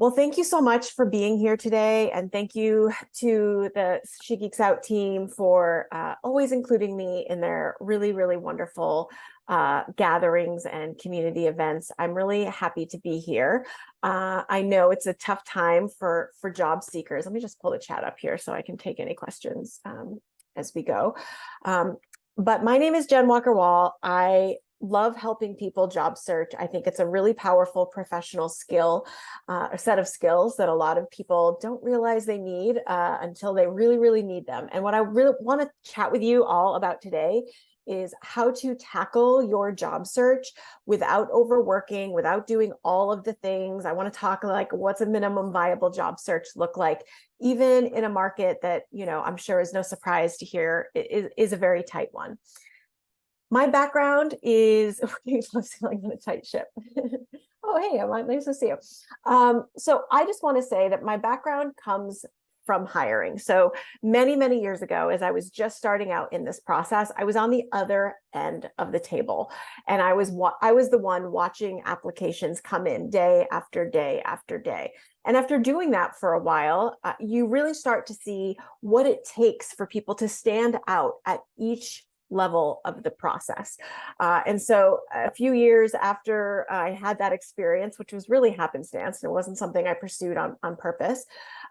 Well, thank you so much for being here today. And thank you to the She Geeks Out team for always including me in their really, really wonderful gatherings and community events. I'm really happy to be here. I know it's a tough time for job seekers. Let me just pull the chat up here so I can take any questions as we go. But my name is Jenn Walker-Wall. I love helping people job search. I think it's a really powerful professional skill, a set of skills that a lot of people don't realize they need until they really, really need them. And what I really want to chat with you all about today is how to tackle your job search without overworking, without doing all of the things. I want to talk like what's a minimum viable job search look like, even in a market that, I'm sure is no surprise to hear is a very tight one. My background is like on a tight ship. Oh, hey, nice to see you. So I just want to say that my background comes from hiring. So many, many years ago, as I was just starting out in this process, I was on the other end of the table. And I was the one watching applications come in day after day after day. And after doing that for a while, you really start to see what it takes for people to stand out at each level of the process. And so a few years after I had that experience, which was really happenstance, and it wasn't something I pursued on purpose,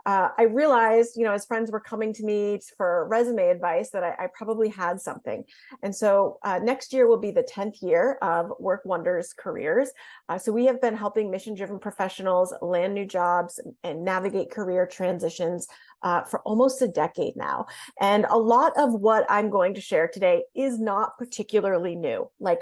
I realized, as friends were coming to me for resume advice, that I probably had something. And so next year will be the 10th year of Work Wonders Careers. So we have been helping mission-driven professionals land new jobs and navigate career transitions for almost a decade now. And a lot of what I'm going to share today is not particularly new. Like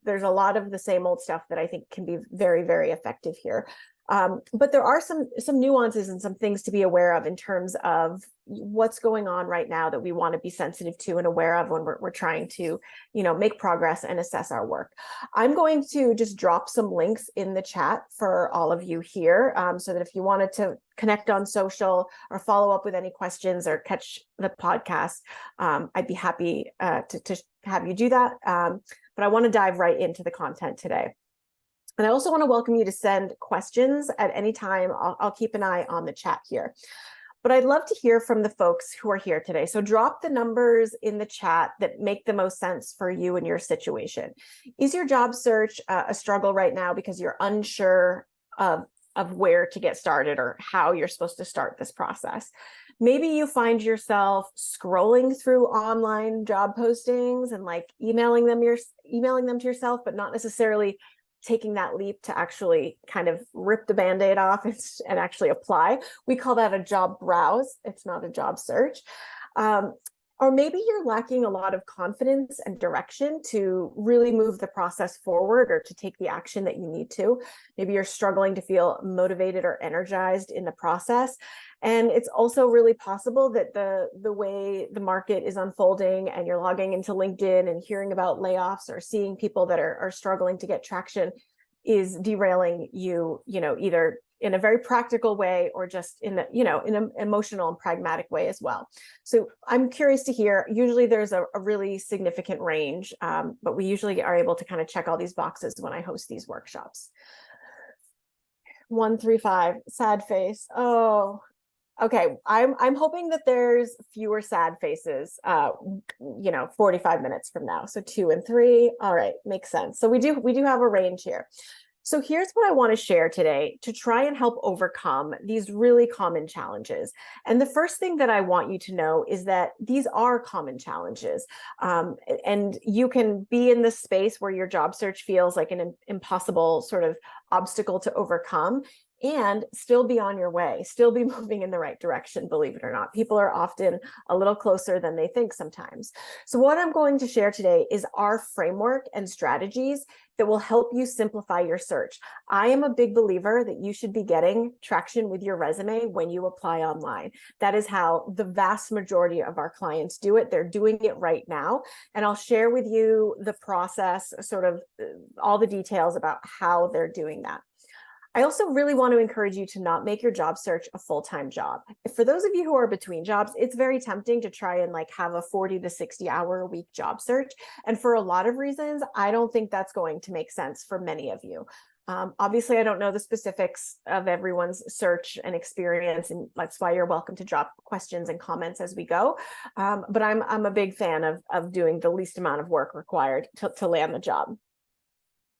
there's a lot of the same old stuff that I think can be very, very effective here. But there are some nuances and some things to be aware of in terms of what's going on right now that we want to be sensitive to and aware of when we're trying to, make progress and assess our work. I'm going to just drop some links in the chat for all of you here, so that if you wanted to connect on social or follow up with any questions or catch the podcast, I'd be happy to have you do that. But I want to dive right into the content today. And I also want to welcome you to send questions at any time. I'll keep an eye on the chat here. But I'd love to hear from the folks who are here today. So drop the numbers in the chat that make the most sense for you and your situation. Is your job search a struggle right now because you're unsure of where to get started or how you're supposed to start this process? Maybe you find yourself scrolling through online job postings and like emailing them to yourself, but not necessarily taking that leap to actually kind of rip the Band-Aid off and actually apply. We call that a job browse. It's not a job search. Or maybe you're lacking a lot of confidence and direction to really move the process forward or to take the action that you need to. Maybe you're struggling to feel motivated or energized in the process. And it's also really possible that the way the market is unfolding and you're logging into LinkedIn and hearing about layoffs or seeing people that are struggling to get traction is derailing you, either in a very practical way or just in an emotional and pragmatic way as well. So I'm curious to hear. Usually there's a really significant range, but we usually are able to kind of check all these boxes when I host these workshops. 135, sad face. Oh, okay. I'm hoping that there's fewer sad faces, 45 minutes from now. So 2 and 3. All right, makes sense. So we do have a range here. So here's what I want to share today to try and help overcome these really common challenges. And the first thing that I want you to know is that these are common challenges. And you can be in this space where your job search feels like an impossible sort of obstacle to overcome and still be on your way, still be moving in the right direction, believe it or not. People are often a little closer than they think sometimes. So what I'm going to share today is our framework and strategies that will help you simplify your search. I am a big believer that you should be getting traction with your resume when you apply online. That is how the vast majority of our clients do it. They're doing it right now. And I'll share with you the process, sort of all the details about how they're doing that. I also really want to encourage you to not make your job search a full-time job. For those of you who are between jobs, it's very tempting to try and like have a 40 to 60 hour a week job search. And for a lot of reasons, I don't think that's going to make sense for many of you. Obviously, I don't know the specifics of everyone's search and experience, and that's why you're welcome to drop questions and comments as we go. But I'm a big fan of doing the least amount of work required to land the job.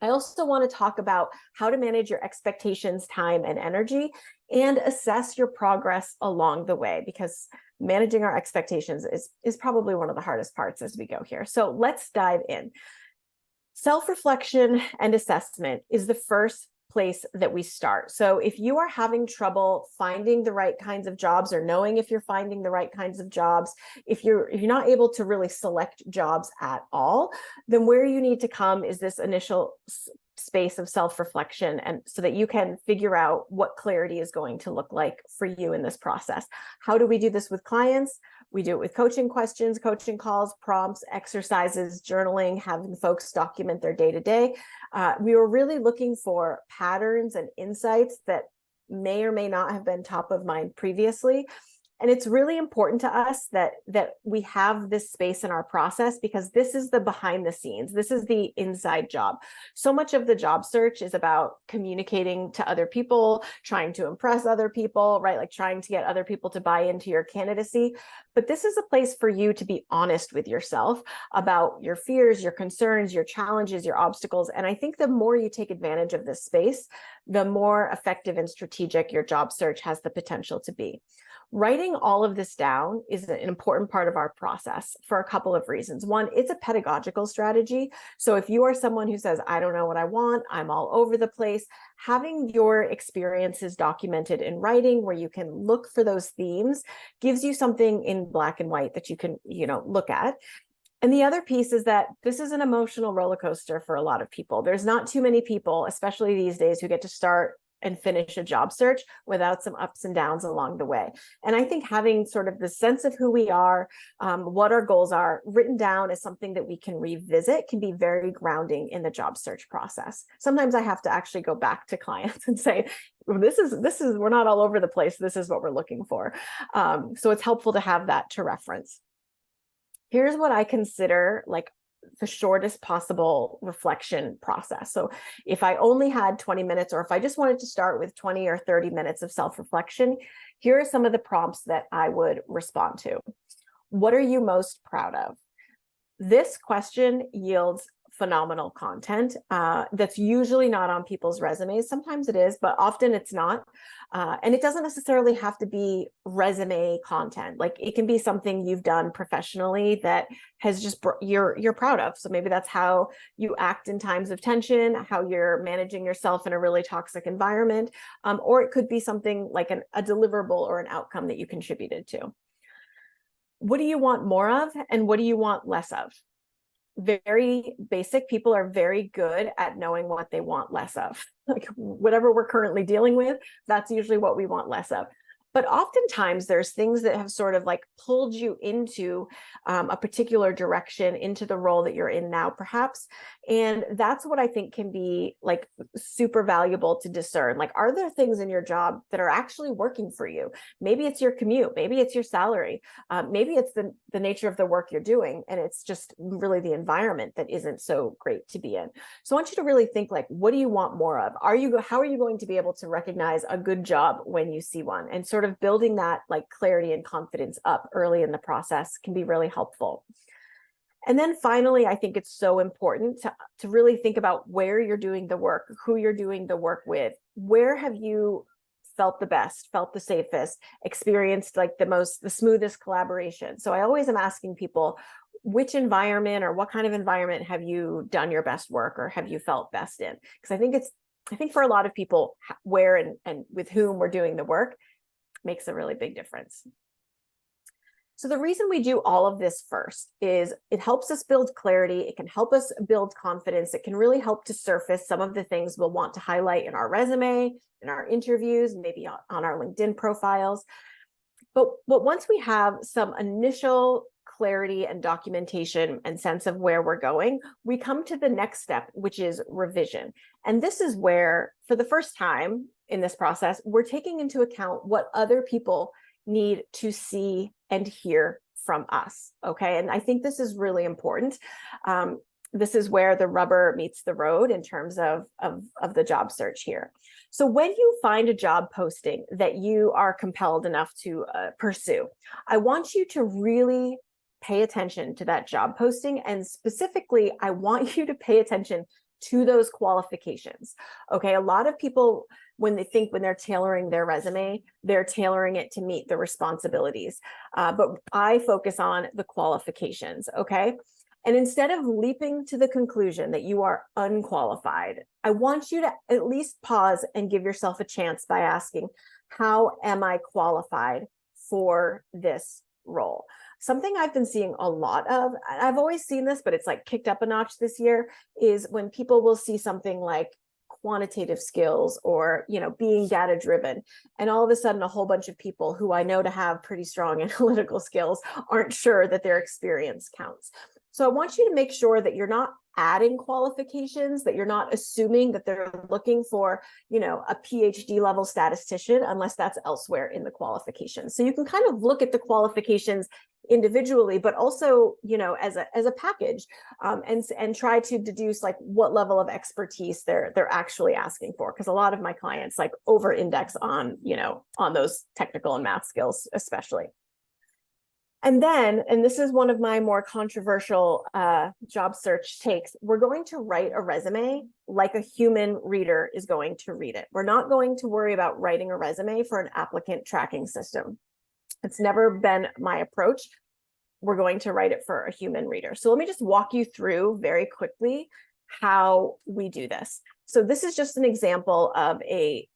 I also want to talk about how to manage your expectations, time, and energy, and assess your progress along the way, because managing our expectations is probably one of the hardest parts as we go here. So let's dive in. Self-reflection and assessment is the first place that we start. So if you are having trouble finding the right kinds of jobs, or knowing if you're finding the right kinds of jobs, if you're not able to really select jobs at all, then where you need to come is this initial space of self-reflection, and so that you can figure out what clarity is going to look like for you in this process. How do we do this with clients? We do it with coaching questions, coaching calls, prompts, exercises, journaling, having folks document their day-to-day. We were really looking for patterns and insights that may or may not have been top of mind previously. And it's really important to us that we have this space in our process, because this is the behind the scenes. This is the inside job. So much of the job search is about communicating to other people, trying to impress other people, right? Like trying to get other people to buy into your candidacy. But this is a place for you to be honest with yourself about your fears, your concerns, your challenges, your obstacles. And I think the more you take advantage of this space, the more effective and strategic your job search has the potential to be. Writing all of this down is an important part of our process for a couple of reasons. One, it's a pedagogical strategy. So if you are someone who says, I don't know what I want, I'm all over the place, having your experiences documented in writing where you can look for those themes gives you something in black and white that you can, look at. And the other piece is that this is an emotional roller coaster for a lot of people. There's not too many people, especially these days, who get to start and finish a job search without some ups and downs along the way. And I think having sort of the sense of who we are, what our goals are, written down as something that we can revisit can be very grounding in the job search process. Sometimes I have to actually go back to clients and say, this is, we're not all over the place. This is what we're looking for. So it's helpful to have that to reference. Here's what I consider like the shortest possible reflection process. So if I only had 20 minutes, or if I just wanted to start with 20 or 30 minutes of self-reflection, here are some of the prompts that I would respond to. What are you most proud of? This question yields phenomenal content that's usually not on people's resumes. Sometimes it is, but often it's not. And it doesn't necessarily have to be resume content. Like it can be something you've done professionally that has just you're proud of. So maybe that's how you act in times of tension, how you're managing yourself in a really toxic environment, or it could be something like a deliverable or an outcome that you contributed to. What do you want more of, and what do you want less of? Very basic. People are very good at knowing what they want less of. Like whatever we're currently dealing with, that's usually what we want less of. But oftentimes there's things that have sort of like pulled you into a particular direction, into the role that you're in now, perhaps. And that's what I think can be like super valuable to discern. Like, are there things in your job that are actually working for you? Maybe it's your commute, maybe it's your salary, maybe it's the nature of the work you're doing, and it's just really the environment that isn't so great to be in. So I want you to really think like, what do you want more of? How are you going to be able to recognize a good job when you see one? And sort of building that like clarity and confidence up early in the process can be really helpful. And then finally, I think it's so important to really think about where you're doing the work, who you're doing the work with. Where have you felt the best, felt the safest, experienced like the smoothest collaboration? So I always am asking people, which environment or what kind of environment have you done your best work or have you felt best in? Because I think for a lot of people, where and with whom we're doing the work makes a really big difference. So the reason we do all of this first is it helps us build clarity. It can help us build confidence. It can really help to surface some of the things we'll want to highlight in our resume, in our interviews, maybe on our LinkedIn profiles. But once we have some initial clarity and documentation and sense of where we're going, we come to the next step, which is revision. And this is where, for the first time in this process, we're taking into account what other people need to see and hear from us. Okay. And I think this is really important. This is where the rubber meets the road in terms of the job search here. So when you find a job posting that you are compelled enough to pursue, I want you to really pay attention to that job posting. And specifically, I want you to pay attention to those qualifications. Okay. A lot of people, when they're tailoring their resume, they're tailoring it to meet the responsibilities. But I focus on the qualifications. Okay. And instead of leaping to the conclusion that you are unqualified, I want you to at least pause and give yourself a chance by asking, how am I qualified for this role? Something I've been seeing a lot of, I've always seen this, but it's like kicked up a notch this year, is when people will see something like quantitative skills or, being data driven. And all of a sudden, a whole bunch of people who I know to have pretty strong analytical skills aren't sure that their experience counts. So I want you to make sure that you're not adding qualifications, that you're not assuming that they're looking for, a PhD level statistician, unless that's elsewhere in the qualifications. So you can kind of look at the qualifications individually, but also, as a package, and try to deduce like what level of expertise they're actually asking for. Because a lot of my clients like over index on, on those technical and math skills, especially. And then, and this is one of my more controversial job search takes, we're going to write a resume like a human reader is going to read it. We're not going to worry about writing a resume for an applicant tracking system. It's never been my approach. We're going to write it for a human reader. So let me just walk you through very quickly how we do this. So this is just an example of a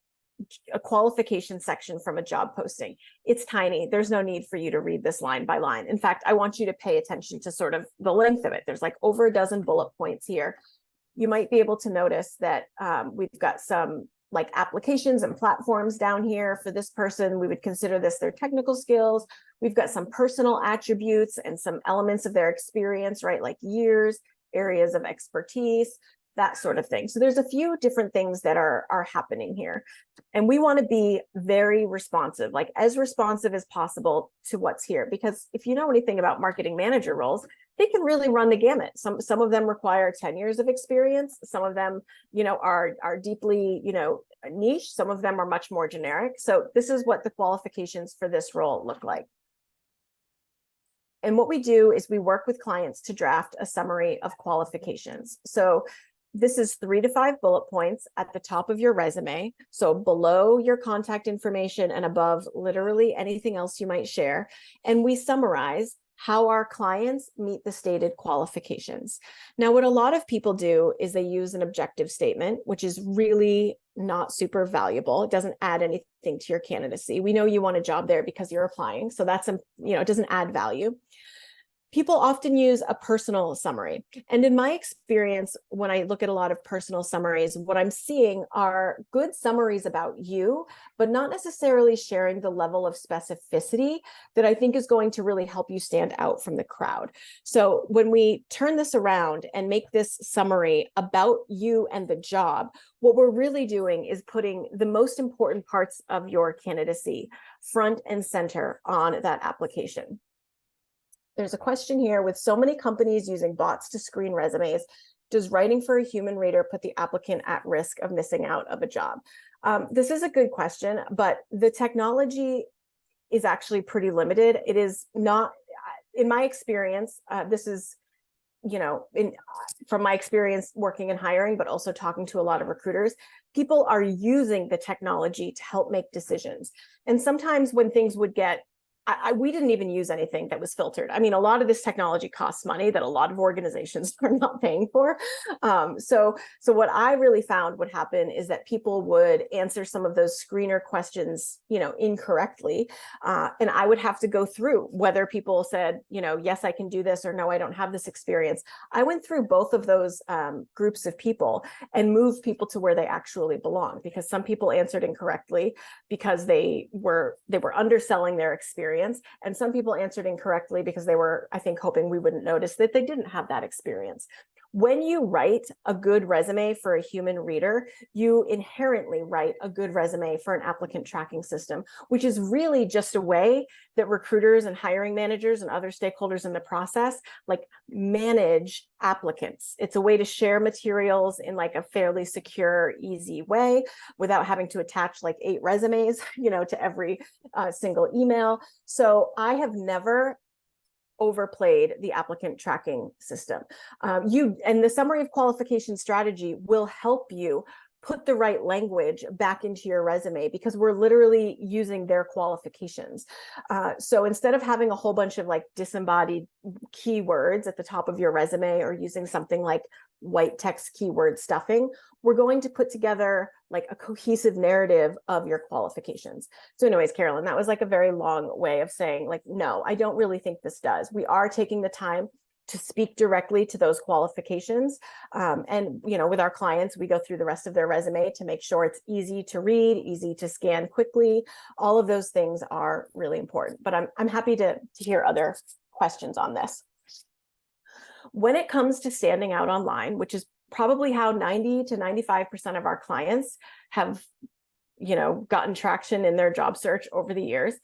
qualification section from a job posting. It's tiny. There's no need for you to read this line by line. In fact, I want you to pay attention to sort of the length of it. There's like over a dozen bullet points here. You might be able to notice that we've got some like applications and platforms down here. For this person, we would consider this their technical skills. We've got some personal attributes and some elements of their experience, right? Like years, areas of expertise, that sort of thing. So there's a few different things that are happening here. And we want to be very responsive, like as responsive as possible to what's here. Because if you know anything about marketing manager roles, they can really run the gamut. Some of them require 10 years of experience. Some of them, are deeply, niche. Some of them are much more generic. So this is what the qualifications for this role look like. And what we do is we work with clients to draft a summary of qualifications. So this is 3 to 5 bullet points at the top of your resume. So below your contact information and above literally anything else you might share. And we summarize how our clients meet the stated qualifications. Now, what a lot of people do is they use an objective statement, which is really not super valuable. It doesn't add anything to your candidacy. We know you want a job there because you're applying. So that's, it doesn't add value. People often use a personal summary. And in my experience, when I look at a lot of personal summaries, what I'm seeing are good summaries about you, but not necessarily sharing the level of specificity that I think is going to really help you stand out from the crowd. So when we turn this around and make this summary about you and the job, what we're really doing is putting the most important parts of your candidacy front and center on that application. There's a question here: with so many companies using bots to screen resumes, does writing for a human reader put the applicant at risk of missing out of a job? This is a good question, but the technology is actually pretty limited. It is not, in my experience, this is, from my experience working in hiring, but also talking to a lot of recruiters, people are using the technology to help make decisions. And sometimes when things would get we didn't even use anything that was filtered. I mean, a lot of this technology costs money that a lot of organizations are not paying for. So what I really found would happen is that people would answer some of those screener questions, incorrectly. And I would have to go through whether people said, yes, I can do this, or no, I don't have this experience. I went through both of those groups of people and moved people to where they actually belong, because some people answered incorrectly because they were underselling their experience experience. And some people answered incorrectly because they were, I think, hoping we wouldn't notice that they didn't have that experience. When you write a good resume for a human reader, you inherently write a good resume for an applicant tracking system, which is really just a way that recruiters and hiring managers and other stakeholders in the process like manage applicants. It's a way to share materials in like a fairly secure, easy way without having to attach like 8 resumes, to every single email. So I have never overplayed the applicant tracking system. And the summary of qualification strategy will help you put the right language back into your resume because we're literally using their qualifications. So instead of having a whole bunch of like disembodied keywords at the top of your resume or using something like white text keyword stuffing, we're going to put together like a cohesive narrative of your qualifications. So anyways, Carolyn, that was like a very long way of saying like, no, I don't really think this does. We are taking the time to speak directly to those qualifications. And, with our clients, we go through the rest of their resume to make sure it's easy to read, easy to scan quickly. All of those things are really important, but I'm happy to hear other questions on this. When it comes to standing out online, which is probably how 90 to 95% of our clients have, gotten traction in their job search over the years,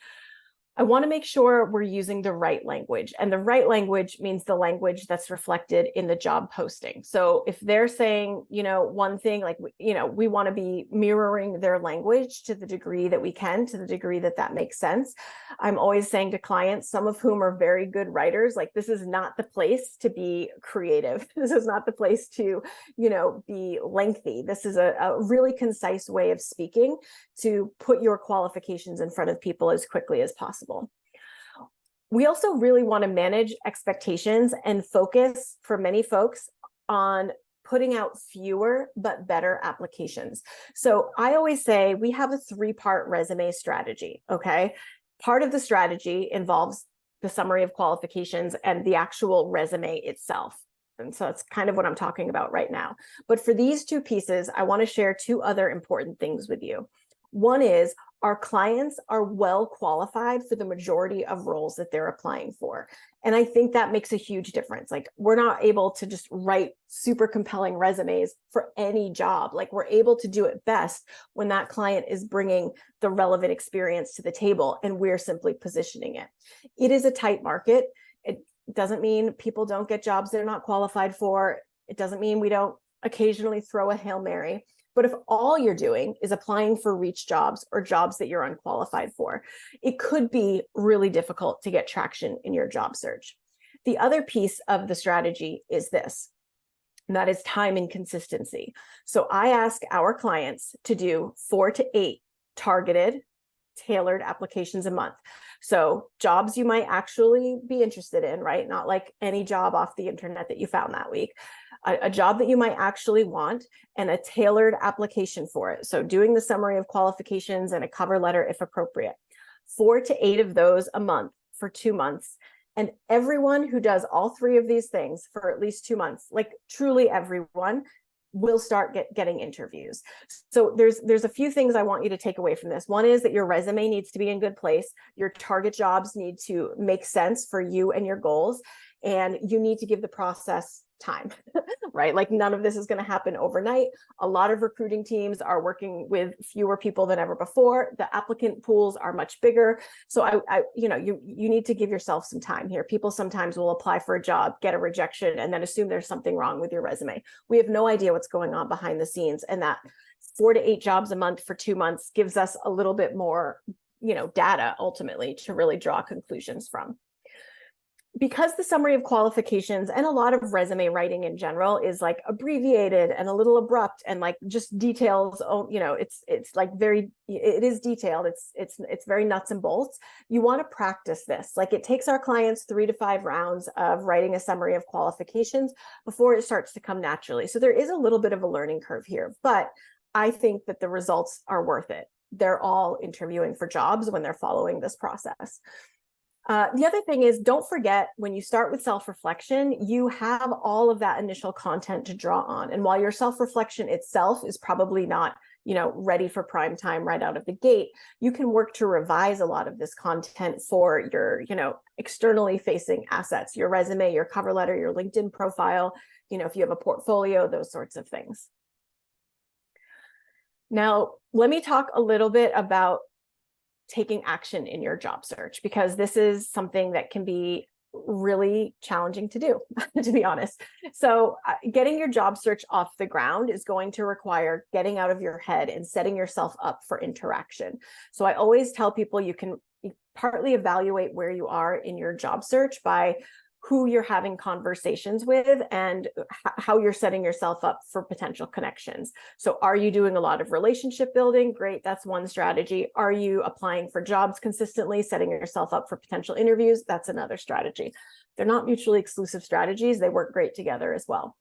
I want to make sure we're using the right language. And the right language means the language that's reflected in the job posting. So if they're saying, one thing, like, we want to be mirroring their language to the degree that we can, to the degree that that makes sense. I'm always saying to clients, some of whom are very good writers, like, this is not the place to be creative. This is not the place to, be lengthy. This is a really concise way of speaking to put your qualifications in front of people as quickly as possible. We also really want to manage expectations and focus for many folks on putting out fewer but better applications. So I always say we have a 3-part resume strategy, okay? Part of the strategy involves the summary of qualifications and the actual resume itself. And so that's kind of what I'm talking about right now. But for these 2 pieces, I want to share 2 other important things with you. One is our clients are well qualified for the majority of roles that they're applying for. And I think that makes a huge difference. Like, we're not able to just write super compelling resumes for any job. Like, we're able to do it best when that client is bringing the relevant experience to the table and we're simply positioning it. It is a tight market. It doesn't mean people don't get jobs they're not qualified for. It doesn't mean we don't occasionally throw a Hail Mary. But if all you're doing is applying for reach jobs or jobs that you're unqualified for, it could be really difficult to get traction in your job search. The other piece of the strategy is this, and that is time and consistency. So I ask our clients to do 4 to 8 targeted, tailored applications a month. So jobs you might actually be interested in, right? Not like any job off the internet that you found that week. A job that you might actually want and a tailored application for it. So doing the summary of qualifications and a cover letter if appropriate. 4 to 8 of those a month for 2 months. And everyone who does all 3 of these things for at least 2 months, like truly everyone, will start getting interviews. So there's a few things I want you to take away from this. One is that your resume needs to be in good place. Your target jobs need to make sense for you and your goals. And you need to give the process time, right? Like, none of this is going to happen overnight. A lot of recruiting teams are working with fewer people than ever before. The applicant pools are much bigger. So you need to give yourself some time here. People sometimes will apply for a job, get a rejection, and then assume there's something wrong with your resume. We have no idea what's going on behind the scenes. And that 4 to 8 jobs a month for 2 months gives us a little bit more, data ultimately to really draw conclusions from. Because the summary of qualifications and a lot of resume writing in general is like abbreviated and a little abrupt and like just details, it's like it is detailed. It's very nuts and bolts. You want to practice this. Like, it takes our clients 3 to 5 rounds of writing a summary of qualifications before it starts to come naturally. So there is a little bit of a learning curve here, but I think that the results are worth it. They're all interviewing for jobs when they're following this process. The other thing is, don't forget, when you start with self-reflection, you have all of that initial content to draw on. And while your self-reflection itself is probably not ready for prime time right out of the gate, you can work to revise a lot of this content for your, externally facing assets, your resume, your cover letter, your LinkedIn profile, if you have a portfolio, those sorts of things. Now, let me talk a little bit about taking action in your job search, because this is something that can be really challenging to do, to be honest. So getting your job search off the ground is going to require getting out of your head and setting yourself up for interaction. So I always tell people you can partly evaluate where you are in your job search by who you're having conversations with and how you're setting yourself up for potential connections. So are you doing a lot of relationship building? Great, that's one strategy. Are you applying for jobs consistently, setting yourself up for potential interviews? That's another strategy. They're not mutually exclusive strategies. They work great together as well.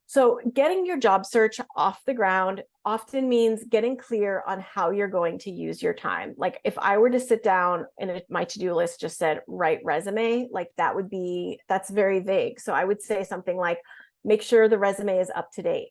So getting your job search off the ground often means getting clear on how you're going to use your time. Like if I were to sit down and my to-do list just said, write resume, like that's very vague. So I would say something like, make sure the resume is up to date.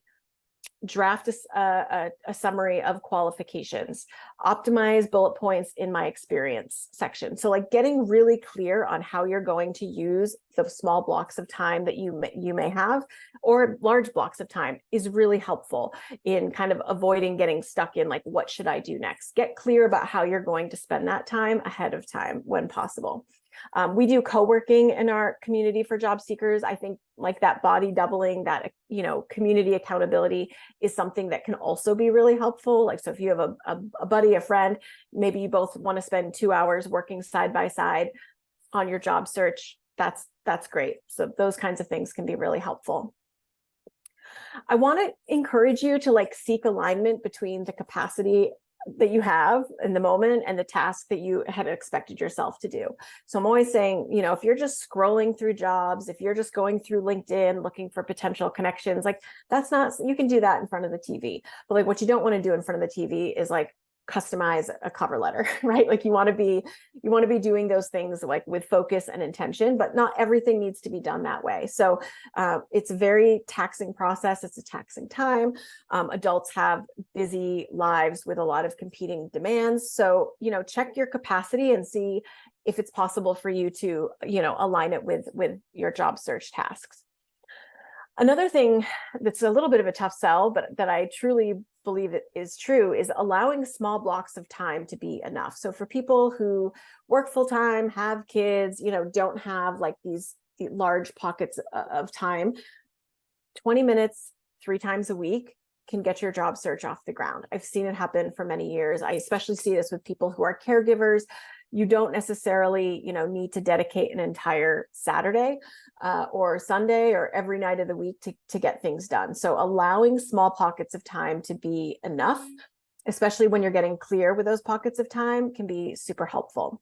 Draft a summary of qualifications, optimize bullet points in my experience section. So like getting really clear on how you're going to use the small blocks of time that you may have, or large blocks of time, is really helpful in kind of avoiding getting stuck in like, what should I do next? Get clear about how you're going to spend that time ahead of time when possible. We do co-working in our community for job seekers. I think like that body doubling, that, community accountability is something that can also be really helpful. Like, so if you have a buddy, a friend, maybe you both want to spend 2 hours working side by side on your job search, that's great. So those kinds of things can be really helpful. I want to encourage you to like seek alignment between the capacity that you have in the moment and the task that you had expected yourself to do. So I'm always saying, if you're just scrolling through jobs, if you're just going through LinkedIn looking for potential connections, like that's not, you can do that in front of the TV, but like what you don't want to do in front of the TV is like customize a cover letter, right? Like you want to be doing those things like with focus and intention, but not everything needs to be done that way. So it's a very taxing process. It's a taxing time. Adults have busy lives with a lot of competing demands. So, check your capacity and see if it's possible for you to, align it with your job search tasks. Another thing that's a little bit of a tough sell, but that I truly believe it is true, is allowing small blocks of time to be enough. So for people who work full time, have kids, don't have like these large pockets of time, 20 minutes, 3 times a week can get your job search off the ground. I've seen it happen for many years. I especially see this with people who are caregivers. You don't necessarily, need to dedicate an entire Saturday or Sunday or every night of the week to get things done. So allowing small pockets of time to be enough, especially when you're getting clear with those pockets of time, can be super helpful.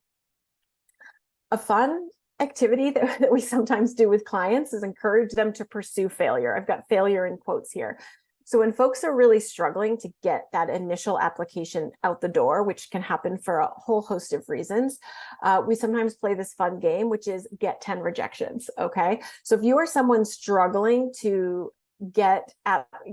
A fun activity that we sometimes do with clients is encourage them to pursue failure. I've got failure in quotes here. So when folks are really struggling to get that initial application out the door, which can happen for a whole host of reasons, we sometimes play this fun game, which is get 10 rejections, okay? So if you are someone struggling to get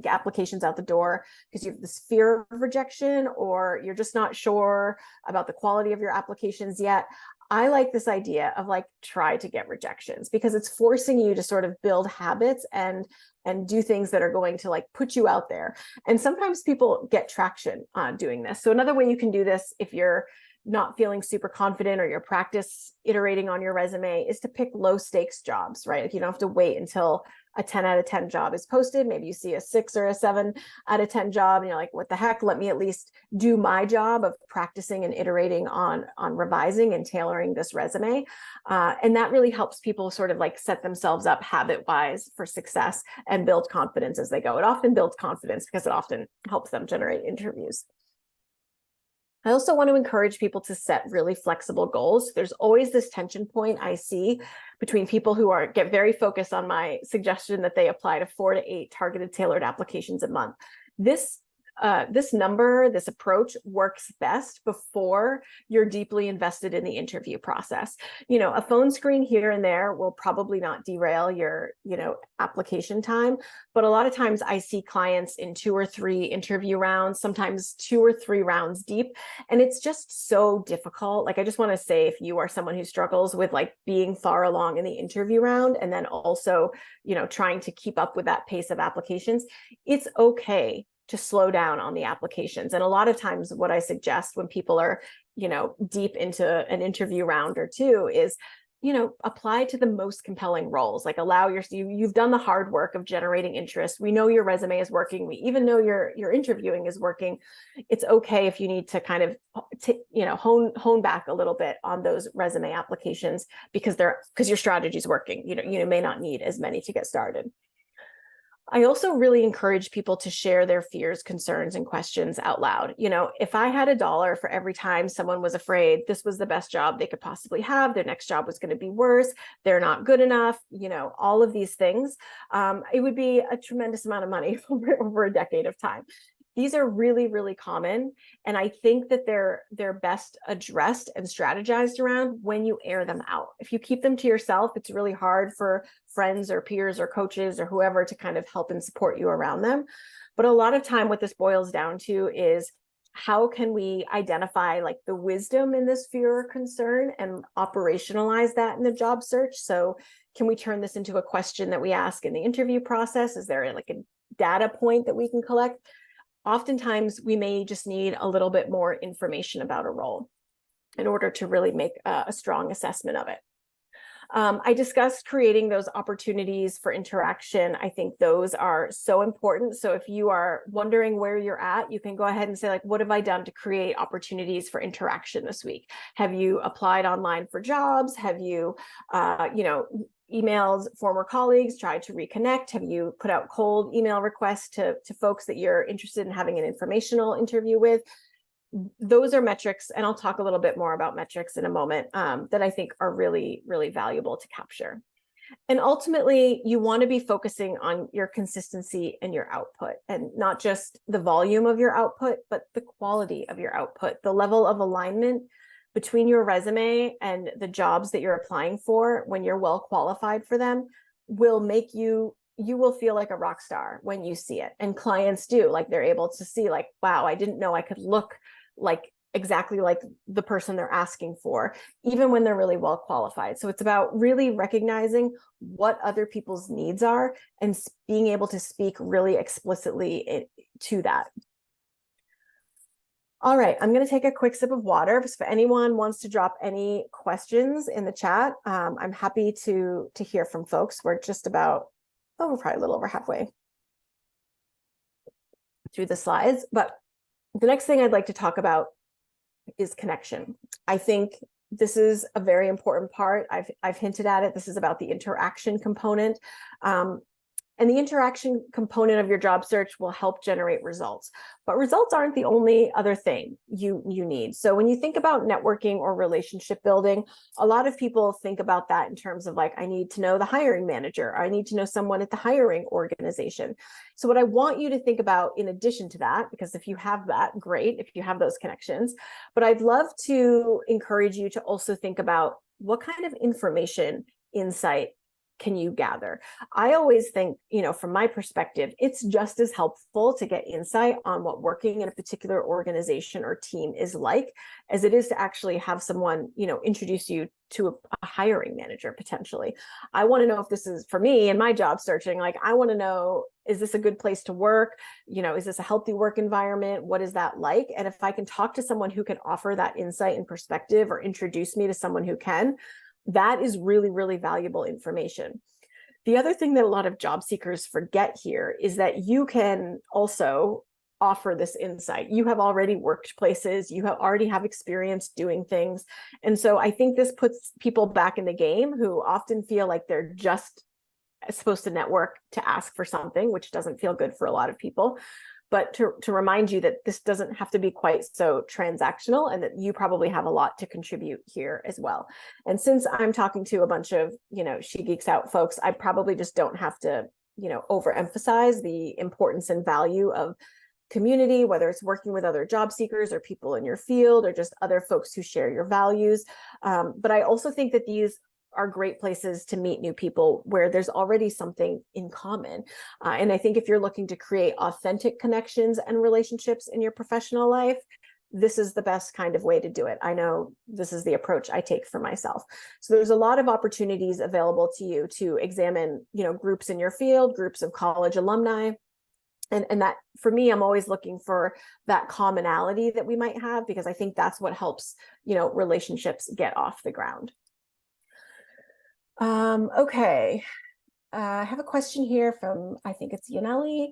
applications out the door because you have this fear of rejection, or you're just not sure about the quality of your applications yet, I like this idea of like, try to get rejections, because it's forcing you to sort of build habits and do things that are going to like put you out there. And sometimes people get traction on doing this. So another way you can do this, if you're not feeling super confident or your practice iterating on your resume, is to pick low stakes jobs, right? Like you don't have to wait until a 10 out of 10 job is posted. Maybe you see a 6 or a 7 out of 10 job and you're like, what the heck? Let me at least do my job of practicing and iterating on revising and tailoring this resume. And that really helps people sort of like set themselves up habit-wise for success and build confidence as they go. It often builds confidence because it often helps them generate interviews. I also want to encourage people to set really flexible goals. There's always this tension point I see between people who get very focused on my suggestion that they apply to 4 to 8 targeted tailored applications a month. This this approach works best before you're deeply invested in the interview process. A phone screen here and there will probably not derail your, application time. But a lot of times I see clients in 2 or 3 interview rounds, sometimes 2 or 3 rounds deep. And it's just so difficult. Like, I just want to say, if you are someone who struggles with like being far along in the interview round, and then also, trying to keep up with that pace of applications, it's okay to slow down on the applications. And a lot of times what I suggest when people are, deep into an interview round or 2 is, apply to the most compelling roles. Like, you've done the hard work of generating interest. We know your resume is working. We even know your interviewing is working. It's okay if you need to kind of, hone back a little bit on those resume applications, because your strategy is working. You may not need as many to get started. I also really encourage people to share their fears, concerns, and questions out loud. If I had $1 for every time someone was afraid this was the best job they could possibly have, their next job was going to be worse, they're not good enough, all of these things, it would be a tremendous amount of money over a decade of time. These are really, really common. And I think that they're best addressed and strategized around when you air them out. If you keep them to yourself, it's really hard for friends or peers or coaches or whoever to kind of help and support you around them. But a lot of time what this boils down to is, how can we identify like the wisdom in this fear or concern and operationalize that in the job search? So can we turn this into a question that we ask in the interview process? Is there like a data point that we can collect? Oftentimes we may just need a little bit more information about a role in order to really make a strong assessment of it. I discussed creating those opportunities for interaction. I think those are so important. So if you are wondering where you're at, you can go ahead and say, like, what have I done to create opportunities for interaction this week? Have you applied online for jobs? Have you, emailed former colleagues, tried to reconnect? Have you put out cold email requests to folks that you're interested in having an informational interview with? Those are metrics, and I'll talk a little bit more about metrics in a moment, that I think are really, really valuable to capture. And ultimately, you want to be focusing on your consistency and your output, and not just the volume of your output, but the quality of your output. The level of alignment between your resume and the jobs that you're applying for, when you're well qualified for them, will make you will feel like a rock star when you see it. And clients do, like, they're able to see, like, wow, I didn't know I could look like exactly like the person they're asking for, even when they're really well qualified. So it's about really recognizing what other people's needs are and being able to speak really explicitly to that. All right, I'm going to take a quick sip of water. If anyone wants to drop any questions in the chat, I'm happy to hear from folks. We're just about, we're probably a little over halfway through the slides. But the next thing I'd like to talk about is connection. I think this is a very important part. I've hinted at it. This is about the interaction component. And the interaction component of your job search will help generate results. But results aren't the only other thing you need. So when you think about networking or relationship building, a lot of people think about that in terms of, like, I need to know the hiring manager, or I need to know someone at the hiring organization. So what I want you to think about in addition to that, because if you have that, great, if you have those connections, but I'd love to encourage you to also think about what kind of information, insight, can you gather? I always think, from my perspective, it's just as helpful to get insight on what working in a particular organization or team is like, as it is to actually have someone, introduce you to a hiring manager potentially. I want to know if this is, for me in my job searching, like, I want to know, is this a good place to work? Is this a healthy work environment? What is that like? And if I can talk to someone who can offer that insight and perspective, or introduce me to someone who can, that is really, really valuable information. The other thing that a lot of job seekers forget here is that you can also offer this insight. You have already worked places, you already have experience doing things. And so I think this puts people back in the game who often feel like they're just supposed to network to ask for something, which doesn't feel good for a lot of people. But to remind you that this doesn't have to be quite so transactional, and that you probably have a lot to contribute here as well. And since I'm talking to a bunch of, She Geeks Out folks, I probably just don't have to, overemphasize the importance and value of community, whether it's working with other job seekers or people in your field or just other folks who share your values. But I also think that these are great places to meet new people where there's already something in common. And I think if you're looking to create authentic connections and relationships in your professional life, this is the best kind of way to do it. I know this is the approach I take for myself. So there's a lot of opportunities available to you to examine, groups in your field, groups of college alumni. And that, for me, I'm always looking for that commonality that we might have, because I think that's what helps, relationships get off the ground. Okay. I have a question here from, I think it's Yaneli.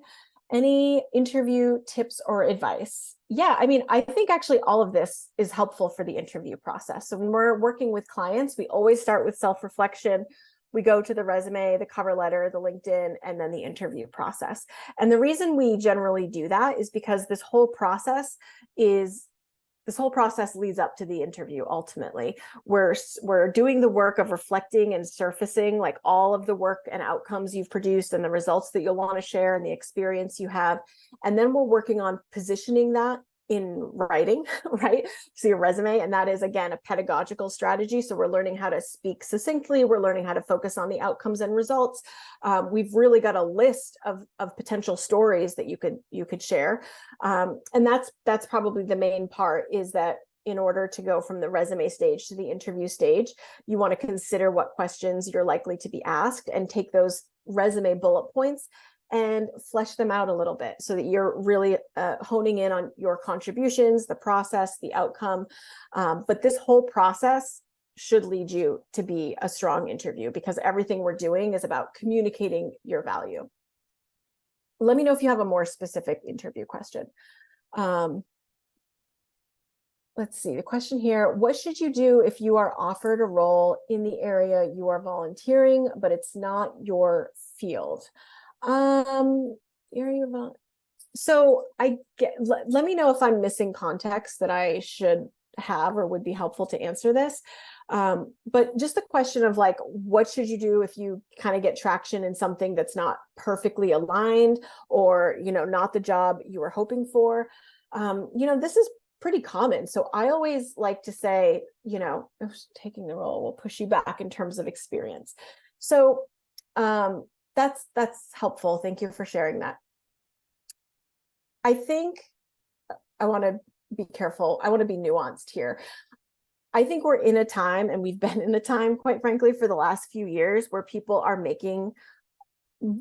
Any interview tips or advice? Yeah, I mean, I think actually all of this is helpful for the interview process. So when we're working with clients, we always start with self-reflection. We go to the resume, the cover letter, the LinkedIn, and then the interview process. And the reason we generally do that is because this whole process leads up to the interview. Ultimately, we're doing the work of reflecting and surfacing like all of the work and outcomes you've produced and the results that you'll want to share and the experience you have. And then we're working on positioning that in writing, right? So your resume, and that is, again, a pedagogical strategy. So we're learning how to speak succinctly. We're learning how to focus on the outcomes and results. We've really got a list of potential stories that you could share. And that's probably the main part, is that in order to go from the resume stage to the interview stage, you want to consider what questions you're likely to be asked and take those resume bullet points and flesh them out a little bit so that you're really honing in on your contributions, the process, the outcome. But this whole process should lead you to be a strong interview, because everything we're doing is about communicating your value. Let me know if you have a more specific interview question. Let's see, the question here: what should you do if you are offered a role in the area you are volunteering, but it's not your field? So let me know if I'm missing context that I should have or would be helpful to answer this. But just the question of like, what should you do if you kind of get traction in something that's not perfectly aligned, or, not the job you were hoping for? This is pretty common. So I always like to say, taking the role will push you back in terms of experience. So, that's helpful. Thank you for sharing that. I think I want to be careful. I want to be nuanced here. I think we're in a time, and we've been in a time, quite frankly, for the last few years, where people are making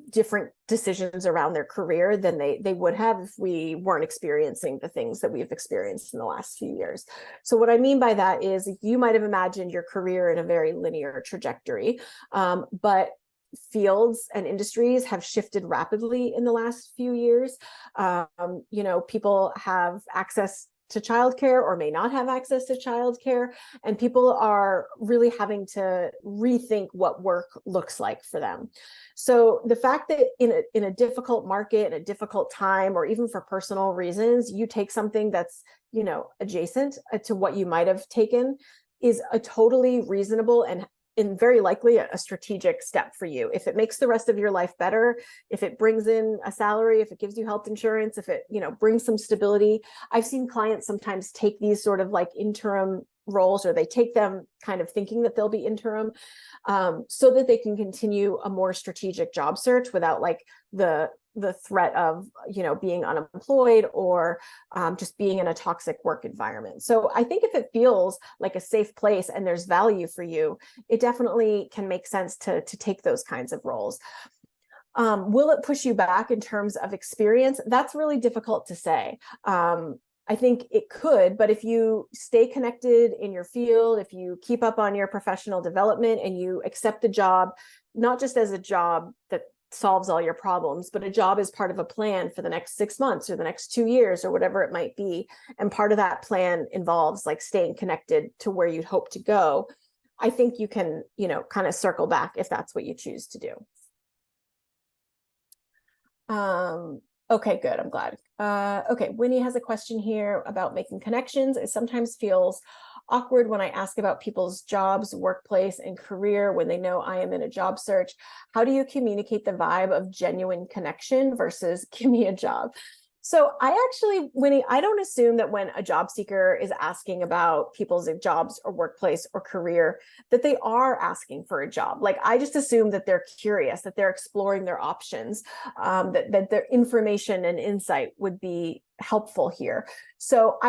different decisions around their career than they would have if we weren't experiencing the things that we've experienced in the last few years. So what I mean by that is, you might have imagined your career in a very linear trajectory, but fields and industries have shifted rapidly in the last few years. People have access to childcare or may not have access to childcare, and people are really having to rethink what work looks like for them. So the fact that in a difficult market, in a difficult time, or even for personal reasons, you take something that's, adjacent to what you might have taken, is a totally reasonable and very likely a strategic step for you. If it makes the rest of your life better, if it brings in a salary, if it gives you health insurance, if it, brings some stability. I've seen clients sometimes take these sort of like interim roles, or they take them kind of thinking that they'll be interim, so that they can continue a more strategic job search without like the threat of, being unemployed or just being in a toxic work environment. So I think if it feels like a safe place and there's value for you, it definitely can make sense to take those kinds of roles. Will it push you back in terms of experience? That's really difficult to say. I think it could, but if you stay connected in your field, if you keep up on your professional development and you accept the job, not just as a job that solves all your problems, but a job is part of a plan for the next 6 months or the next 2 years or whatever it might be. And part of that plan involves like staying connected to where you'd hope to go. I think you can, kind of circle back if that's what you choose to do. Okay, good. I'm glad. Okay, Winnie has a question here about making connections. It sometimes feels awkward when I ask about people's jobs, workplace, and career when they know I am in a job search. How do you communicate the vibe of genuine connection versus give me a job? So I don't assume that when a job seeker is asking about people's jobs or workplace or career, that they are asking for a job. Like, I just assume that they're curious, that they're exploring their options, that their information and insight would be helpful here. So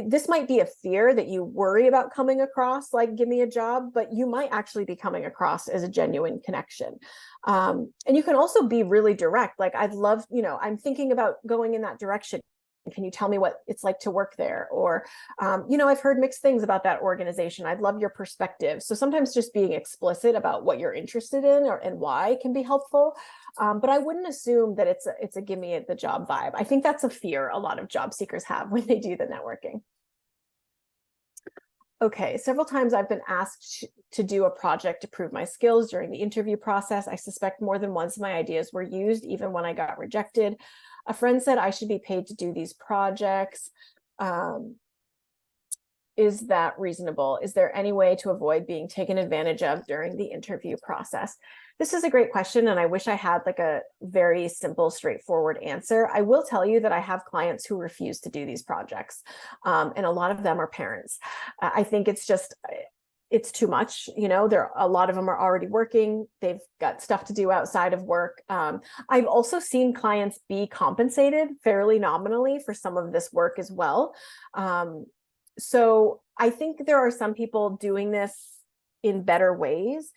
this might be a fear that you worry about coming across, like, give me a job, but you might actually be coming across as a genuine connection. And you can also be really direct. Like, I'm thinking about going in that direction. Can you tell me what it's like to work there? Or, I've heard mixed things about that organization. I'd love your perspective. So sometimes just being explicit about what you're interested in and why can be helpful. But I wouldn't assume that it's a give me the job vibe. I think that's a fear a lot of job seekers have when they do the networking. Okay, several times I've been asked to do a project to prove my skills during the interview process. I suspect more than once my ideas were used, even when I got rejected. A friend said I should be paid to do these projects. Is that reasonable? Is there any way to avoid being taken advantage of during the interview process? This is a great question, and I wish I had like a very simple, straightforward answer. I will tell you that I have clients who refuse to do these projects, and a lot of them are parents. I think it's too much. A lot of them are already working. They've got stuff to do outside of work. I've also seen clients be compensated fairly nominally for some of this work as well. So I think there are some people doing this in better ways,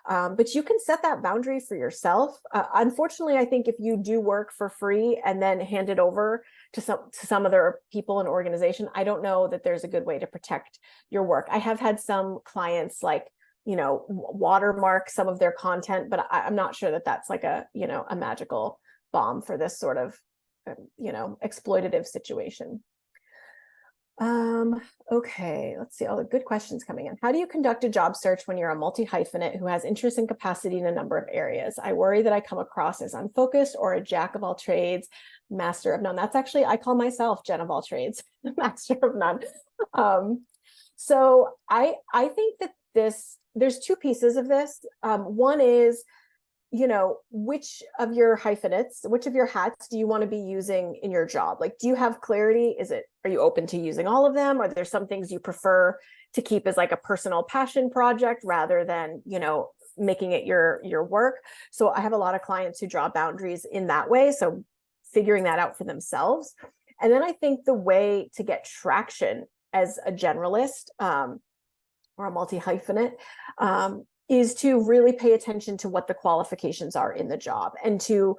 but you can set that boundary for yourself. Unfortunately, I think if you do work for free and then hand it over to some other people and organization, I don't know that there's a good way to protect your work. I have had some clients watermark some of their content, but I'm not sure that that's like a magical bomb for this sort of exploitative situation. Okay, let's see all the good questions coming in. How do you conduct a job search when you're a multi-hyphenate who has interest and capacity in a number of areas? I worry that I come across as unfocused or a jack of all trades, master of none. That's actually, I call myself Jenn of all trades, master of none. So I think that there's two pieces of this. One is, which of your hyphenates, which of your hats do you want to be using in your job? Like, do you have clarity? Are you open to using all of them? Are there some things you prefer to keep as like a personal passion project rather than, making it your work? So I have a lot of clients who draw boundaries in that way. So figuring that out for themselves. And then I think the way to get traction as a generalist, or a multi-hyphenate, is to really pay attention to what the qualifications are in the job, and to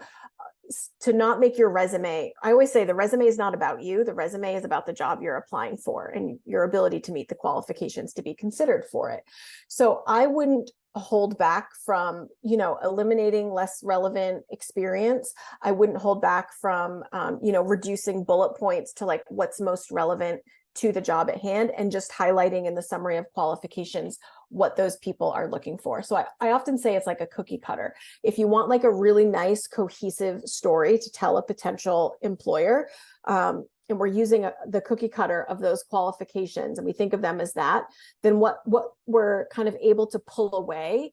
not make your resume. I always say the resume is not about you. The resume is about the job you're applying for and your ability to meet the qualifications to be considered for it. So I wouldn't hold back from, eliminating less relevant experience. I wouldn't hold back from, reducing bullet points to like what's most relevant to the job at hand, and just highlighting in the summary of qualifications what those people are looking for. So I often say it's like a cookie cutter. If you want like a really nice cohesive story to tell a potential employer, and we're using the cookie cutter of those qualifications, and we think of them as that, then what we're kind of able to pull away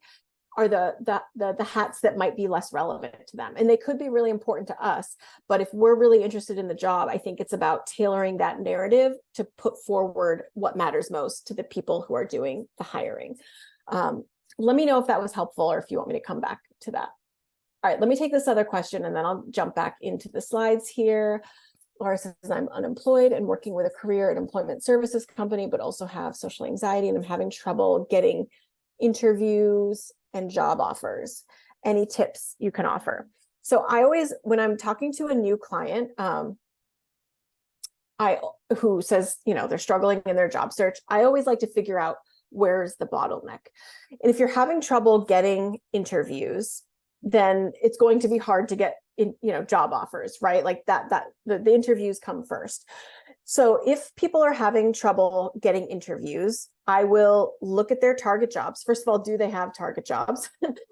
are the hats that might be less relevant to them. And they could be really important to us, but if we're really interested in the job, I think it's about tailoring that narrative to put forward what matters most to the people who are doing the hiring. Let me know if that was helpful, or if you want me to come back to that. All right, let me take this other question and then I'll jump back into the slides here. Laura says, I'm unemployed and working with a career and employment services company, but also have social anxiety, and I'm having trouble getting interviews and job offers. Any tips you can offer? So I always, when I'm talking to a new client, who says, they're struggling in their job search, I always like to figure out where's the bottleneck. And if you're having trouble getting interviews, then it's going to be hard to get job offers, right? Like the interviews come first. So if people are having trouble getting interviews, I will look at their target jobs. First of all, do they have target jobs?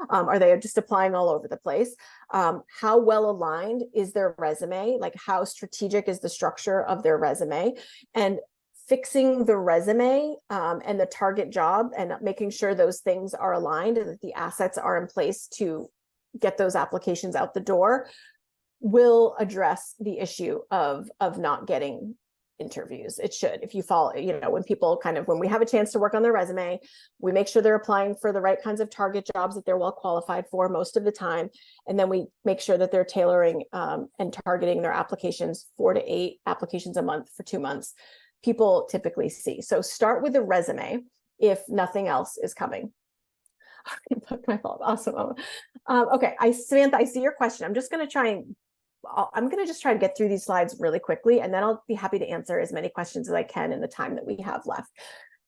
Are they just applying all over the place? How well aligned is their resume? Like, how strategic is the structure of their resume? And fixing the resume and the target job, and making sure those things are aligned and that the assets are in place to get those applications out the door, will address the issue of not getting interviews. It should. If you follow, when people when we have a chance to work on their resume, we make sure they're applying for the right kinds of target jobs that they're well qualified for most of the time. And then we make sure that they're tailoring and targeting their applications, 4 to 8 applications a month for 2 months. People typically see. So start with the resume if nothing else is coming. My fault. Awesome. Okay. Samantha, I see your question. I'm just going to try to get through these slides really quickly, and then I'll be happy to answer as many questions as I can in the time that we have left.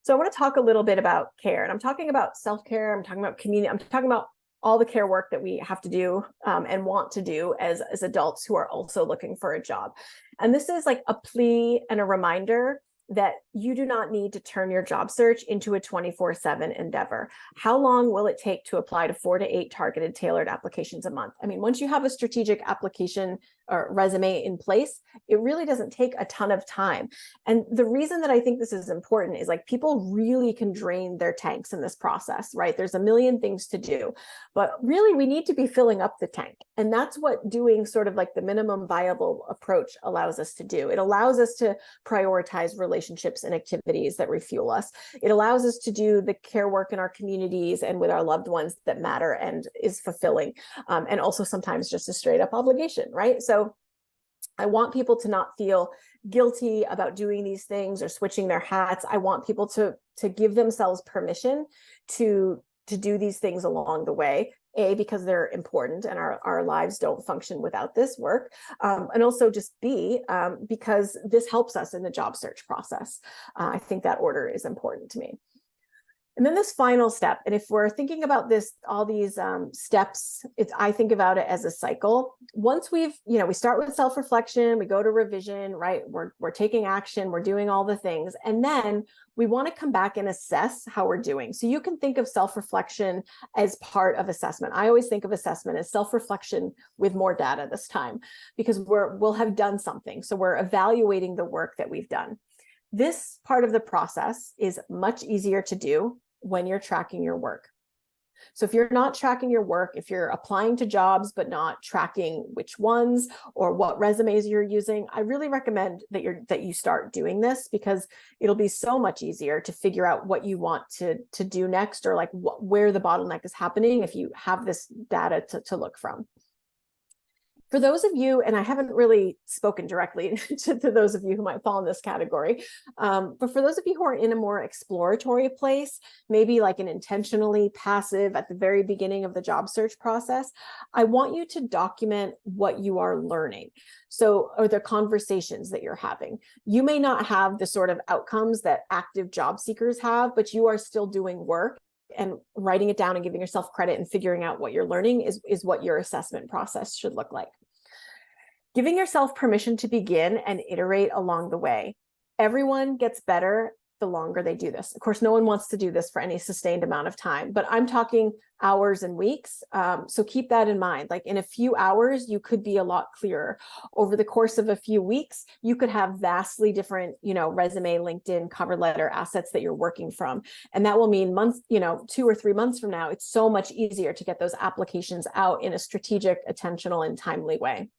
So I want to talk a little bit about care, and I'm talking about self-care. I'm talking about community. I'm talking about all the care work that we have to do and want to do as adults who are also looking for a job. And this is like a plea and a reminder that you do not need to turn your job search into a 24/7 endeavor. How long will it take to apply to 4 to 8 targeted, tailored applications a month? I mean, once you have a strategic application or resume in place, it really doesn't take a ton of time. And the reason that I think this is important is like people really can drain their tanks in this process, right? There's a million things to do, but really we need to be filling up the tank. And that's what doing sort of like the minimum viable approach allows us to do. It allows us to prioritize relationships and activities that refuel us. It allows us to do the care work in our communities and with our loved ones that matter and is fulfilling. And also sometimes just a straight up obligation, right? So I want people to not feel guilty about doing these things or switching their hats. I want people to give themselves permission to do these things along the way. A, because they're important and our lives don't function without this work. And also just B, because this helps us in the job search process. I think that order is important to me. And then this final step, and if we're thinking about this, all these steps, I think about it as a cycle. Once we start with self-reflection, we go to revision, right? We're taking action, we're doing all the things. And then we want to come back and assess how we're doing. So you can think of self-reflection as part of assessment. I always think of assessment as self-reflection with more data this time, because we'll have done something. So we're evaluating the work that we've done. This part of the process is much easier to do when you're tracking your work. So if you're not tracking your work, if you're applying to jobs but not tracking which ones or what resumes you're using, I really recommend that you start doing this, because it'll be so much easier to figure out what you want to do next, or like where the bottleneck is happening if you have this data to look from. For those of you, and I haven't really spoken directly to those of you who might fall in this category, but for those of you who are in a more exploratory place, maybe like an intentionally passive at the very beginning of the job search process, I want you to document what you are learning. So, or the conversations that you're having. You may not have the sort of outcomes that active job seekers have, but you are still doing work. And writing it down and giving yourself credit and figuring out what you're learning is what your assessment process should look like. Giving yourself permission to begin and iterate along the way. Everyone gets better the longer they do this. Of course, no one wants to do this for any sustained amount of time, but I'm talking hours and weeks. So keep that in mind. Like in a few hours, you could be a lot clearer. Over the course of a few weeks, you could have vastly different, resume, LinkedIn, cover letter assets that you're working from. And that will mean months, 2 or 3 months from now, it's so much easier to get those applications out in a strategic, attentional, and timely way.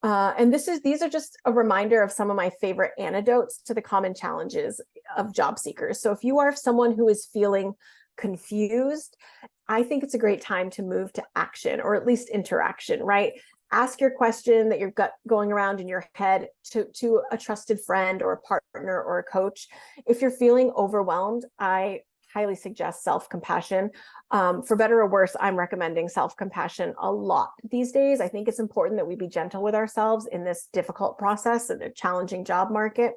And these are just a reminder of some of my favorite antidotes to the common challenges of job seekers. So if you are someone who is feeling confused, I think it's a great time to move to action, or at least interaction, right? Ask your question that you've got going around in your head to a trusted friend or a partner or a coach. If you're feeling overwhelmed, I highly suggest self-compassion. For better or worse, I'm recommending self-compassion a lot these days. I think it's important that we be gentle with ourselves in this difficult process and a challenging job market.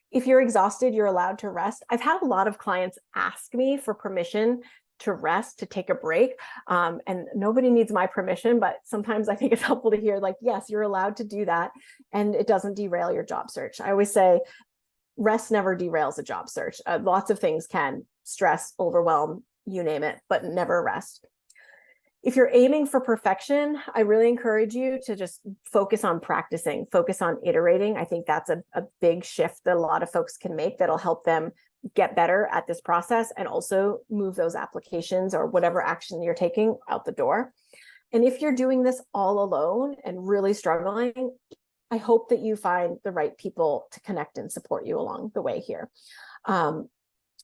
If you're exhausted, you're allowed to rest. I've had a lot of clients ask me for permission to rest, to take a break. And nobody needs my permission, but sometimes I think it's helpful to hear, like, yes, you're allowed to do that, and it doesn't derail your job search. I always say rest never derails a job search. Lots of things can: stress, overwhelm, you name it, but never rest. If you're aiming for perfection, I really encourage you to just focus on practicing, focus on iterating. I think that's a big shift that a lot of folks can make that'll help them get better at this process and also move those applications or whatever action you're taking out the door. And if you're doing this all alone and really struggling, I hope that you find the right people to connect and support you along the way here.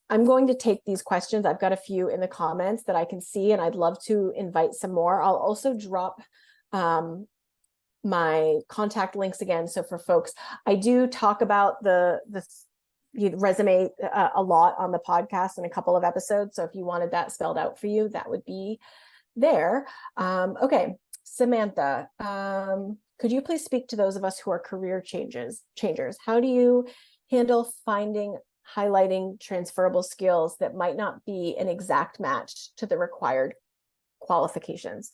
I'm going to take these questions. I've got a few in the comments that I can see, and I'd love to invite some more. I'll also drop my contact links again. So for folks, I do talk about the resume a lot on the podcast in a couple of episodes. So if you wanted that spelled out for you, that would be there. Okay, Samantha, could you please speak to those of us who are career changers? How do you handle highlighting transferable skills that might not be an exact match to the required qualifications?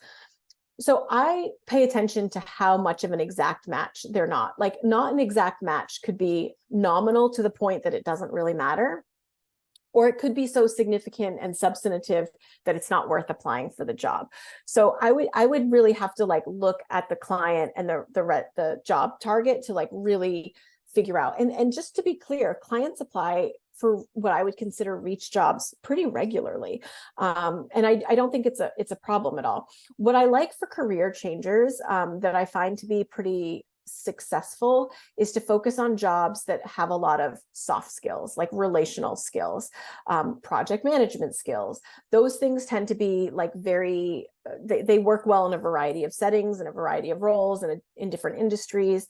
So I pay attention to how much of an exact match they're not. Like, not an exact match could be nominal to the point that it doesn't really matter, or it could be so significant and substantive that it's not worth applying for the job. So I would really have to like look at the client and the job target to like really figure out. And just to be clear, clients apply for what I would consider reach jobs pretty regularly. And I don't think it's a problem at all. What I like for career changers that I find to be pretty successful is to focus on jobs that have a lot of soft skills, like relational skills, project management skills. Those things tend to be like they work well in a variety of settings and a variety of roles and in different industries.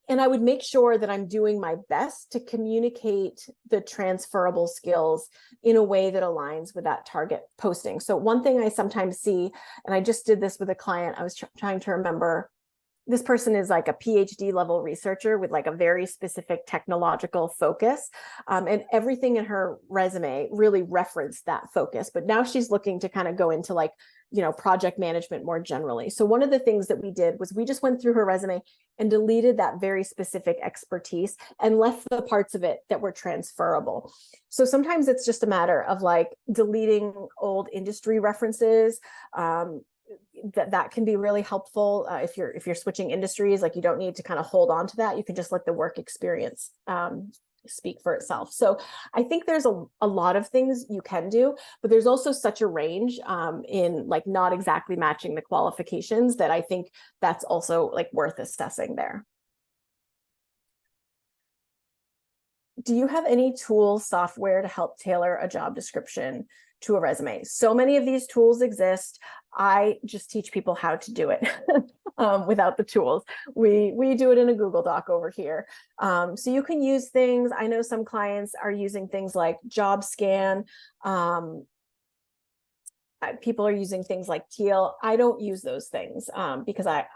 And I would make sure that I'm doing my best to communicate the transferable skills in a way that aligns with that target posting. So one thing I sometimes see, and I just did this with a client, I was trying to remember, this person is like a PhD level researcher with like a very specific technological focus. And everything in her resume really referenced that focus. But now she's looking to kind of go into like, project management more generally. So one of the things that we did was we just went through her resume and deleted that very specific expertise and left the parts of it that were transferable. So sometimes it's just a matter of like deleting old industry references. That can be really helpful if you're switching industries. Like, you don't need to kind of hold on to that. You can just let the work experience speak for itself. So I think there's a lot of things you can do, but there's also such a range in like not exactly matching the qualifications that I think that's also like worth assessing there. Do you have any tools, software to help tailor a job description to a resume? So many of these tools exist. I just teach people how to do it without the tools. We do it in a Google Doc over here. So you can use things. I know some clients are using things like JobScan. People are using things like Teal. I don't use those things because I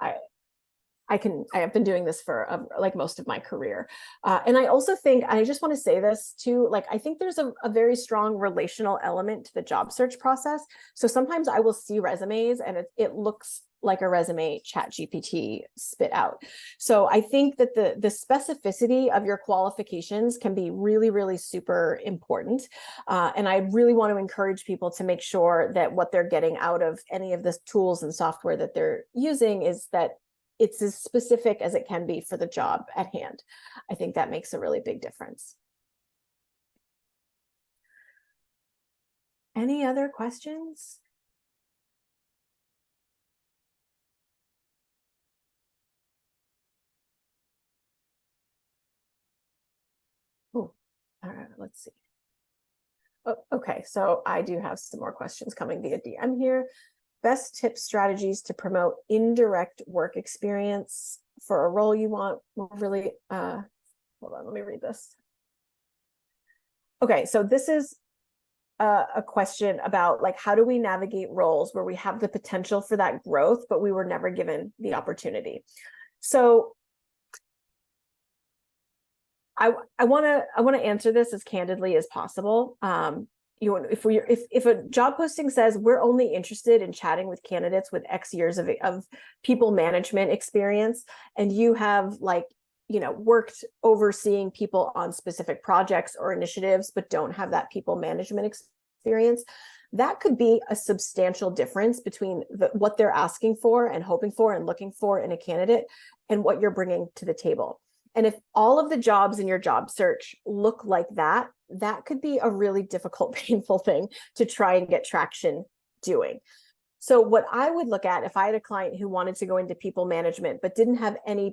have been doing this for like most of my career. And I also think, I just want to say this too, like, I think there's a very strong relational element to the job search process. So sometimes I will see resumes and it looks like a resume ChatGPT spit out. So I think that the specificity of your qualifications can be really, really super important. And I really want to encourage people to make sure that what they're getting out of any of the tools and software that they're using is that it's as specific as it can be for the job at hand. I think that makes a really big difference. Any other questions? Oh, all right, let's see. Oh, okay, so I do have some more questions coming via DM here. Best tips, strategies to promote indirect work experience for a role you want. Really, hold on, let me read this. Okay, so this is a question about like, how do we navigate roles where we have the potential for that growth, but we were never given the opportunity? So I want to answer this as candidly as possible. If a job posting says we're only interested in chatting with candidates with X years of people management experience, and you have like, worked overseeing people on specific projects or initiatives, but don't have that people management experience, that could be a substantial difference between what they're asking for and hoping for and looking for in a candidate and what you're bringing to the table. And if all of the jobs in your job search look like that, that could be a really difficult, painful thing to try and get traction doing. So what I would look at if I had a client who wanted to go into people management, but didn't have any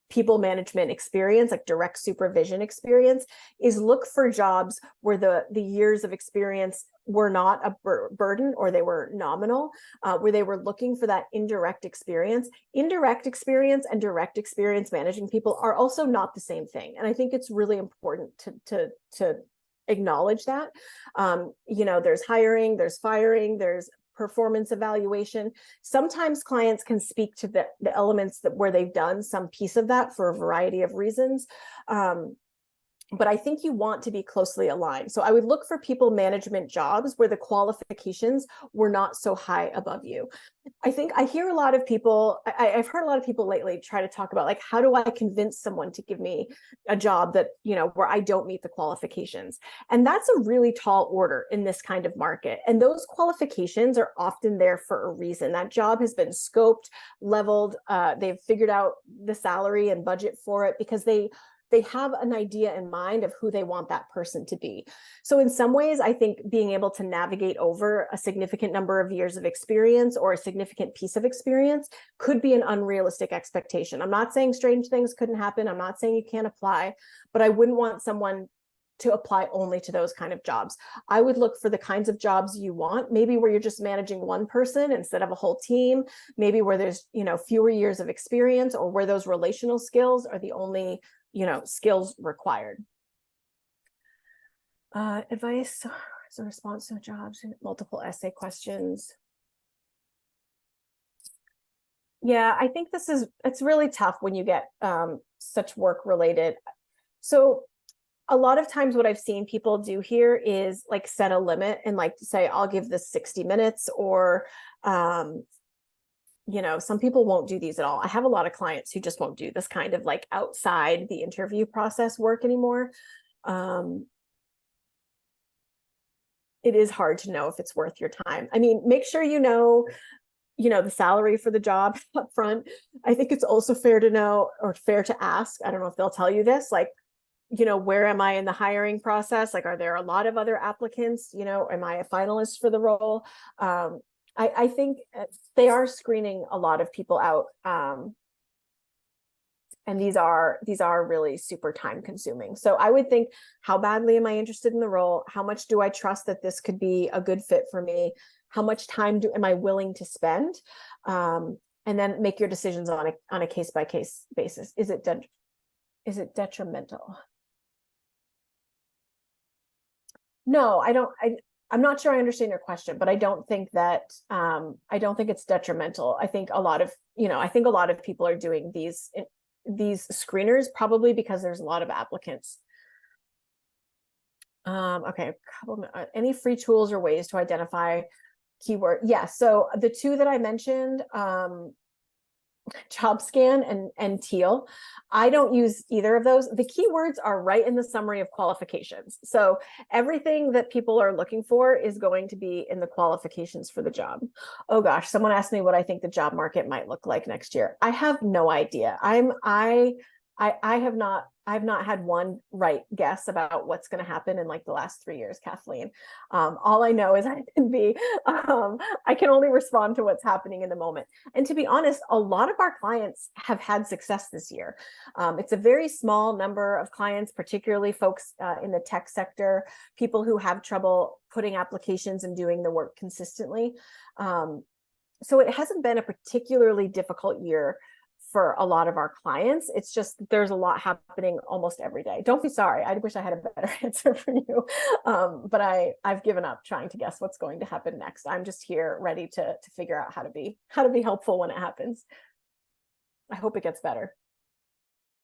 people management experience, like direct supervision experience, is look for jobs where the years of experience were not a burden, or they were nominal, where they were looking for that indirect experience. Indirect experience and direct experience managing people are also not the same thing. And I think it's really important to acknowledge that. There's hiring, there's firing, there's performance evaluation. Sometimes clients can speak to the elements that where they've done some piece of that for a variety of reasons. But I think you want to be closely aligned. So I would look for people management jobs where the qualifications were not so high above you. I think I hear a lot of people, I've heard a lot of people lately try to talk about, like, how do I convince someone to give me a job that, where I don't meet the qualifications? And that's a really tall order in this kind of market. And those qualifications are often there for a reason. That job has been scoped, leveled, they've figured out the salary and budget for it because they have an idea in mind of who they want that person to be. So in some ways, I think being able to navigate over a significant number of years of experience or a significant piece of experience could be an unrealistic expectation. I'm not saying strange things couldn't happen. I'm not saying you can't apply, but I wouldn't want someone to apply only to those kind of jobs. I would look for the kinds of jobs you want, maybe where you're just managing one person instead of a whole team, maybe where there's, fewer years of experience, or where those relational skills are the only skills required. Advice as a response to jobs, multiple essay questions. Yeah, I think it's really tough when you get such work related. So a lot of times what I've seen people do here is like set a limit and like say, I'll give this 60 minutes, or some people won't do these at all. I have a lot of clients who just won't do this kind of like outside the interview process work anymore. It is hard to know if it's worth your time. I mean, make sure the salary for the job up front. I think it's also fair to know, or fair to ask, I don't know if they'll tell you this, like, where am I in the hiring process? Like, are there a lot of other applicants? Am I a finalist for the role? I think they are screening a lot of people out. And these are really super time consuming. So I would think, how badly am I interested in the role? How much do I trust that this could be a good fit for me? How much time am I willing to spend? And then make your decisions on a case-by-case basis. Is it detrimental? No, I don't. I'm not sure I understand your question, but I don't think it's detrimental. I think a lot of people are doing these screeners probably because there's a lot of applicants. Okay, any free tools or ways to identify keyword? Yeah, so the two that I mentioned, JobScan and Teal. I don't use either of those. The keywords are right in the summary of qualifications. So everything that people are looking for is going to be in the qualifications for the job. Oh gosh, someone asked me what I think the job market might look like next year. I have no idea. I've not had one right guess about what's going to happen in like the last 3 years, Kathleen. All I know is I can only respond to what's happening in the moment. And to be honest, a lot of our clients have had success this year. It's a very small number of clients, particularly folks in the tech sector, people who have trouble putting applications and doing the work consistently. So it hasn't been a particularly difficult year for a lot of our clients. It's just there's a lot happening almost every day. Don't be sorry. I wish I had a better answer for you. But I've given up trying to guess what's going to happen next. I'm just here ready to figure out how to be helpful when it happens. I hope it gets better.